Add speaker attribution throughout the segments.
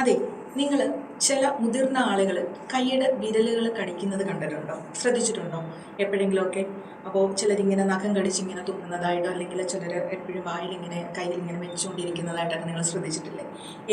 Speaker 1: അതെ, നിങ്ങൾ ചില മുതിർന്ന ആളുകൾ കൈയുടെ വിരലുകൾ കടിക്കുന്നത് കണ്ടിട്ടുണ്ടോ? ശ്രദ്ധിച്ചിട്ടുണ്ടോ എപ്പോഴെങ്കിലുമൊക്കെ? അപ്പോൾ ചിലരിങ്ങനെ നഖം കടിച്ചിങ്ങനെ തുപ്പുന്നതായിട്ടോ അല്ലെങ്കിൽ ചിലർ എപ്പോഴും വായിലിങ്ങനെ കയ്യിലിങ്ങനെ വെച്ചുകൊണ്ടിരിക്കുന്നതായിട്ടൊക്കെ നിങ്ങൾ ശ്രദ്ധിച്ചിട്ടില്ലേ?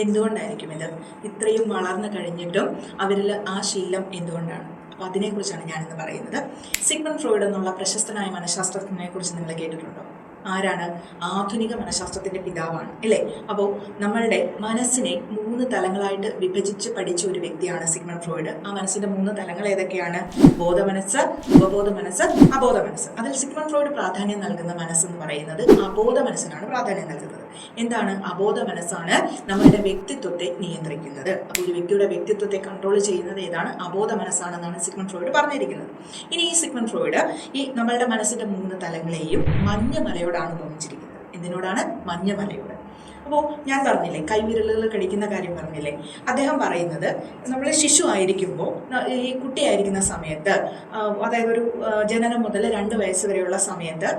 Speaker 1: എന്തുകൊണ്ടായിരിക്കും ഇത്? ഇത്രയും വളർന്നു കഴിഞ്ഞിട്ടും അവരിൽ ആ ശീലം എന്തുകൊണ്ടാണ്? അപ്പോൾ അതിനെക്കുറിച്ചാണ് ഞാനിന്ന് പറയുന്നത്. സിഗ്മണ്ട് ഫ്രോയിഡ് എന്നുള്ള പ്രശസ്തനായ മനഃശാസ്ത്രജ്ഞനെ കുറിച്ച് നിങ്ങൾ കേട്ടിട്ടുണ്ടോ? ആരാണ്? ആധുനിക മനഃശാസ്ത്രത്തിൻ്റെ പിതാവാണ് അല്ലേ? അപ്പോൾ നമ്മളുടെ മനസ്സിനെ 3 തലങ്ങളായിട്ട് വിഭജിച്ച് പഠിച്ച ഒരു വ്യക്തിയാണ് സിഗ്മണ്ട് ഫ്രോയിഡ്. ആ മനസ്സിൻ്റെ 3 തലങ്ങൾ ഏതൊക്കെയാണ്? ബോധമനസ്സ്, ഉപബോധ മനസ്സ്, അബോധ മനസ്സ്. അതിൽ സിഗ്മണ്ട് ഫ്രോയിഡ് പ്രാധാന്യം നൽകുന്ന മനസ്സെന്ന് പറയുന്നത് അബോധ മനസ്സിനാണ് പ്രാധാന്യം നൽകുന്നത്. എന്താണ്? അബോധ മനസ്സാണ് നമ്മളുടെ വ്യക്തിത്വത്തെ നിയന്ത്രിക്കുന്നത്. അപ്പോൾ ഒരു വ്യക്തിയുടെ വ്യക്തിത്വത്തെ കൺട്രോൾ ചെയ്യുന്നത് ഏതാണ്? അബോധ മനസ്സാണെന്നാണ് സിഗ്മണ്ട് ഫ്രോയിഡ് പറഞ്ഞിരിക്കുന്നത്. ഇനി ഈ സിഗ്മണ്ട് ഫ്രോയിഡ് ഈ നമ്മളുടെ മനസ്സിൻ്റെ 3 തലങ്ങളെയും മഞ്ഞമലയോടാണ് തോന്നിച്ചിരിക്കുന്നത്. എന്തിനോടാണ്? മഞ്ഞമലയോട്. അപ്പോൾ ഞാൻ പറഞ്ഞില്ലേ, കൈവിരലുകൾ കടിക്കുന്ന കാര്യം പറഞ്ഞില്ലേ, അദ്ദേഹം പറയുന്നത് നമ്മൾ ശിശു ആയിരിക്കുമ്പോൾ, ഈ കുട്ടിയായിരിക്കുന്ന സമയത്ത്, അതായത് ഒരു ജനനം മുതൽ 2 വയസ്സ് വരെയുള്ള സമയത്ത്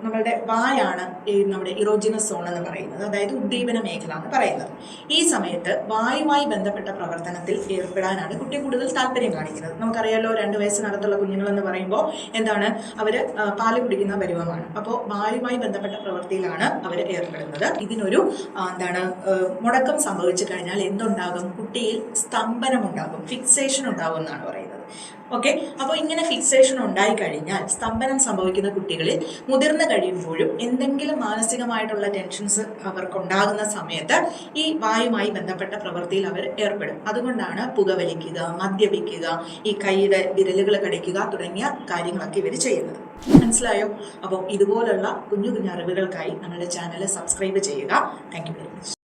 Speaker 1: നമ്മളുടെ വായാണ് നമ്മുടെ ഇറോജിനസ് സോൺ എന്ന് പറയുന്നത്, അതായത് ഉദ്ദീപന മേഖല എന്ന് പറയുന്നത്. ഈ സമയത്ത് വായുമായി ബന്ധപ്പെട്ട പ്രവർത്തനത്തിൽ ഏർപ്പെടാനാണ് കുട്ടി കൂടുതൽ താല്പര്യം കാണിക്കുന്നത്. നമുക്കറിയാലോ, 2 വയസ്സിനകത്തുള്ള കുഞ്ഞുങ്ങളെന്ന് പറയുമ്പോൾ എന്താണ്? അവർ പാല് കുടിക്കുന്ന പരുവമാണ്. അപ്പോൾ വായുമായി ബന്ധപ്പെട്ട പ്രവൃത്തിയിലാണ് അവർ ഏർപ്പെടുന്നത്. ഇതിനൊരു മുടക്കം സംഭവിച്ചു കഴിഞ്ഞാൽ എന്തുണ്ടാകും? കുട്ടിയിൽ സ്തംഭനം ഉണ്ടാകും, ഫിക്സേഷൻ ഉണ്ടാകും എന്നാണ് പറയുന്നത്. ഓക്കെ, അപ്പോൾ ഇങ്ങനെ ഫിക്സേഷൻ ഉണ്ടായിക്കഴിഞ്ഞാൽ, സ്തംഭനം സംഭവിക്കുന്ന കുട്ടികളിൽ മുതിർന്നു കഴിയുമ്പോഴും എന്തെങ്കിലും മാനസികമായിട്ടുള്ള ടെൻഷൻസ് അവർക്കുണ്ടാകുന്ന സമയത്ത് ഈ വായുമായി ബന്ധപ്പെട്ട പ്രവൃത്തിയിൽ അവർ ഏർപ്പെടും. അതുകൊണ്ടാണ് പുകവലിക്കുക, മദ്യപിക്കുക, ഈ കൈയുടെ വിരലുകൾ കടിക്കുക തുടങ്ങിയ കാര്യങ്ങളൊക്കെ ഇവർ ചെയ്യുന്നത്. മനസ്സിലായോ? അപ്പോൾ ഇതുപോലുള്ള കുഞ്ഞു കുഞ്ഞു അറിവുകൾക്കായി നമ്മുടെ ചാനൽ സബ്സ്ക്രൈബ് ചെയ്യുക. Thank you very much.